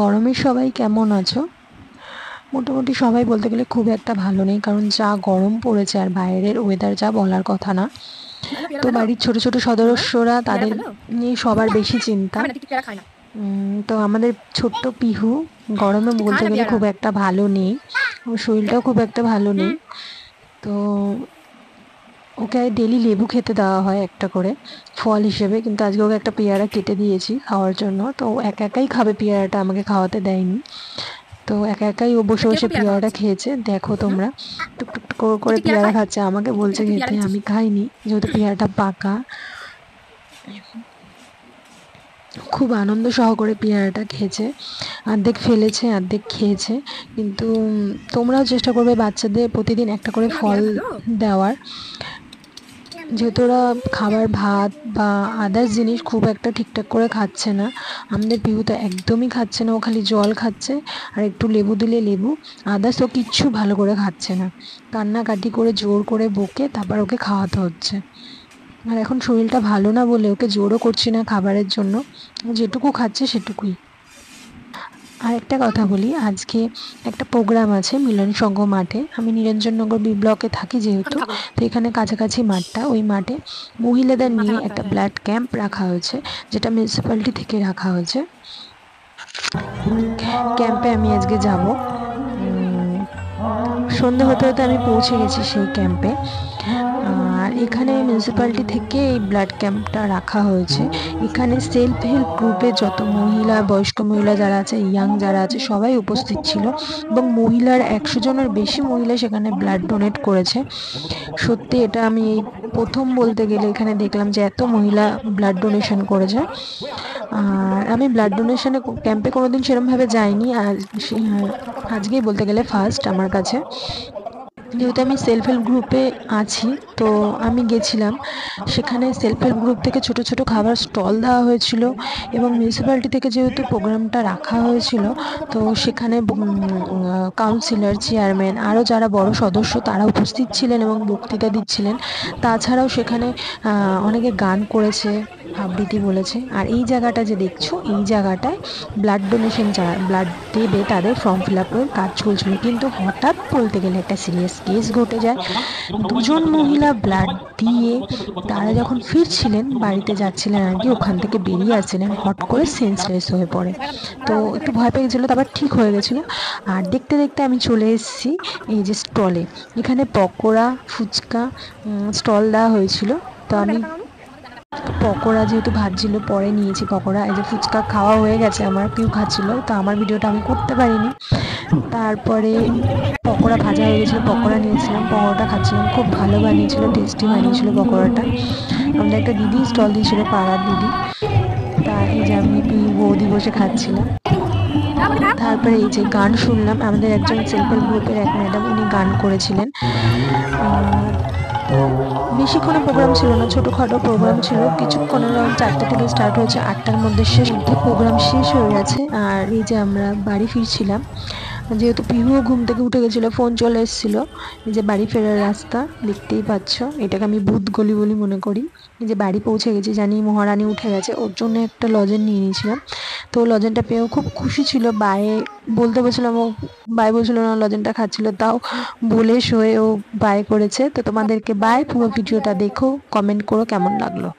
গরমে সবাই কেমন আছো? মোটামুটি সবাই বলতে গেলে খুব একটা ভালো নেই, কারণ যা গরম পড়েছে আর বাইরের ওয়েদার যা বলার কথা না। ভালো পেয়ারা তো ভালো। বাড়ির ছোট ছোট মামা সদস্যরা পেয়ারা তাদের ভালো। নিয়ে সবার বেশি চিন্তা। খাবে না, তুই পেয়ারা খায় না। তো আমাদের ছোট্ট পিহু গরমে তুই বলতে খায় না গেলে পেয়ারা। খুব একটা ভালো নেই, ওর শরীরটাও খুব একটা ভালো নেই। হুম। তো ওকে ডেলি লেবু খেতে দেওয়া হয় একটা করে ফল হিসেবে, কিন্তু আজকে ওকে একটা পেয়ারা কেটে দিয়েছি খাওয়ার জন্য, তো ও একা একাই খাবে পেয়ারাটা, আমাকে খাওয়াতে দেয়নি। তো একা একাই ও বসে এটা বসে কিরকম পেয়ারা খাওয়া পেয়ারাটা হচ্ছে? খেয়েছে, দেখো হুম। তোমরা। টুক টুক করে তুই করে কি পেয়ারা পেয়ারা খায়? খাচ্ছে, আমাকে বলছে তুই পেয়ারা খেতে, দিচ্ছিস? আমি খাইনি যেহেতু পেয়ারাটা পাকা। খুব আনন্দ সহকারে পেয়ারাটা খেয়েছে, অর্ধেক ফেলেছে অর্ধেক খেয়েছে। কিন্তু তোমরাও চেষ্টা করবে বাচ্চাদের প্রতিদিন একটা করে মামা ফল পেয়ারা ভালো। দেওয়ার, যেহেতু ওরা খাবার ভাত বা আদার্স জিনিস খুব একটা ঠিকঠাক করে খাচ্ছে না। আমাদের পিহু তো একদমই খাচ্ছে না, ও খালি জল খাচ্ছে আর একটু লেবু দিলে লেবু, আদার্স ও কিচ্ছু ভালো করে খাচ্ছে না। কান্নাকাটি করে জোর করে বকে তারপর ওকে খাওয়াতে হচ্ছে। আর এখন শরীরটা ভালো না বলে ওকে জোরও করছি না খাবারের জন্য, ও যেটুকু খাচ্ছে সেটুকুই। আরেকটা কথা বলি, আজকে একটা প্রোগ্রাম আছে মিলন সংঘ মাঠে, আমি নিরঞ্জননগর বি ব্লকে থাকি যেহেতু, আমি খাবো না। তো এখানে কাছাকাছি মাঠটা, ওই মাঠে মহিলাদের মাথায় নিয়ে মারতে একটা হয়, হ্যাঁ। ব্লাড ক্যাম্প রাখা হয়েছে, যেটা মিউনিসিপ্যালিটি থেকে রাখা হয়েছে। ক্যাম্পে আমি আজকে যাব। সন্ধে হতে হতে আমি পৌঁছে গেছি সেই ক্যাম্পে। আর এখানে মিউনিসিপ্যালিটি থেকে এই ব্লাড ক্যাম্পটা রাখা হয়েছে। এখানে সেলফ হেল্প গ্রুপে যত মহিলা, বয়স্ক মহিলা যারা আছে, ইয়াং যারা আছে, সবাই উপস্থিত ছিল এবং মহিলার 100 জনের বেশি মহিলা সেখানে ব্লাড ডোনেট করেছে। সত্যি এটা আমি এই প্রথম বলতে গেলে এখানে দেখলাম যে এত মহিলা ব্লাড ডোনেশন করেছে। আর আমি ব্লাড ডোনেশনে ক্যাম্পে কোনোদিন সেরমভাবে যাইনি, আর আজকেই বলতে গেলে ফার্স্ট আমার কাছে। যেহেতু আমি সেলফ হেল্প গ্রুপে আছি, তো আমি গেছিলাম। সেখানে সেলফ হেল্প গ্রুপ থেকে ছোট ছোট খাবার স্টল দেওয়া হয়েছিল এবং মিউনিসিপ্যালিটি থেকে যেহেতু প্রোগ্রামটা রাখা হয়েছিল, তো সেখানে কাউন্সিলর, চেয়ারম্যান, আরও যারা বড় সদস্য তারা উপস্থিত ছিলেন এবং বক্তৃতা দিচ্ছিলেন। তাছাড়াও সেখানে অনেকে গান করেছে, আবৃত্তি বলেছে। আর এই জায়গাটা যে দেখছো, এই জায়গাটায় ব্লাড ডোনেশন, যারা ব্লাড দেবে তাদের ফর্ম ফিল আপের কাজ চলছিল, কিন্তু হঠাৎ বলতে গেলে একটা সিরিয়াস কেস ঘটে যায়। দুজন মহিলা ব্লাড দিয়ে তারা যখন ফিরছিলেন, বাড়িতে যাচ্ছিলেন আর কি, ওখান থেকে বেরিয়ে আসছিলেন, হট করে সেন্সলেস হয়ে পড়ে। তো একটু ভয় পেয়ে গেছিলো, তারপর ঠিক হয়ে গেছিলো। আর দেখতে দেখতে আমি চলে এসেছি এই যে স্টলে। এখানে পকোড়া, ফুচকা স্টল দেওয়া হয়েছিল। তো আমাকে আমি দেখা মামু। পকোড়া যেহেতু ভাজছিল পরে নিয়েছি পকোড়া, এই যে ফুচকা খাওয়া হয়ে গেছে আমার, পিউ খাচ্ছিল, তো আমার ভিডিওটা আমি করতে পারিনি। তারপরে পকোড়া ভাজা হয়ে গেছিলো, পকোড়া নিয়েছিলাম, পকোড়াটা খাচ্ছিলাম, খুব ভালো বানিয়েছিল, টেস্টি বানিয়েছিল পকোড়াটা। আমাদের একটা দিদি স্টল দিয়েছিল, পাড়ার দিদি। তা এই যে আমি পিউ বৌদি বসে খাচ্ছিলাম। আমাকে খা। তারপরে এই যে গান শুনলাম, আমাদের একজন সেলফ হেল্প গ্রুপের এক ম্যাডাম, উনি গান করেছিলেন। আর বেশিক্ষণের প্রোগ্রাম ছিল না, ছোটোখাটো প্রোগ্রাম ছিল, কিছুক্ষণের, যেমন 4টে থেকে স্টার্ট হয়েছে, 8টার মধ্যে শেষ, মধ্যে প্রোগ্রাম শেষ হয়ে গেছে। আর এই যে আমরা বাড়ি ফিরছিলাম, যেহেতু পিহুও ঘুম থেকে উঠে গেছিলো, ফোন চলে এসেছিলো। এই যে বাড়ি ফেরার রাস্তা দেখতেই পাচ্ছ, এটাকে আমি ভূত গলি বলে মনে করি। এই যে বাড়ি পৌঁছে গেছি, জানি মহারানী উঠে গেছে, ওর জন্য একটা লজেন নিয়ে নিয়েছিলাম। তো লজেনটা পেয়েও খুব খুশি ছিল। বায়ে বলতে বলছিলাম, ও বাই বলছিল না, লজেনটা খাচ্ছিল, তাও বলে সয়ে ও বাই করেছে। তো তোমাদেরকে বাই, পুরো ভিডিওটা দেখো, কমেন্ট করো কেমন লাগলো।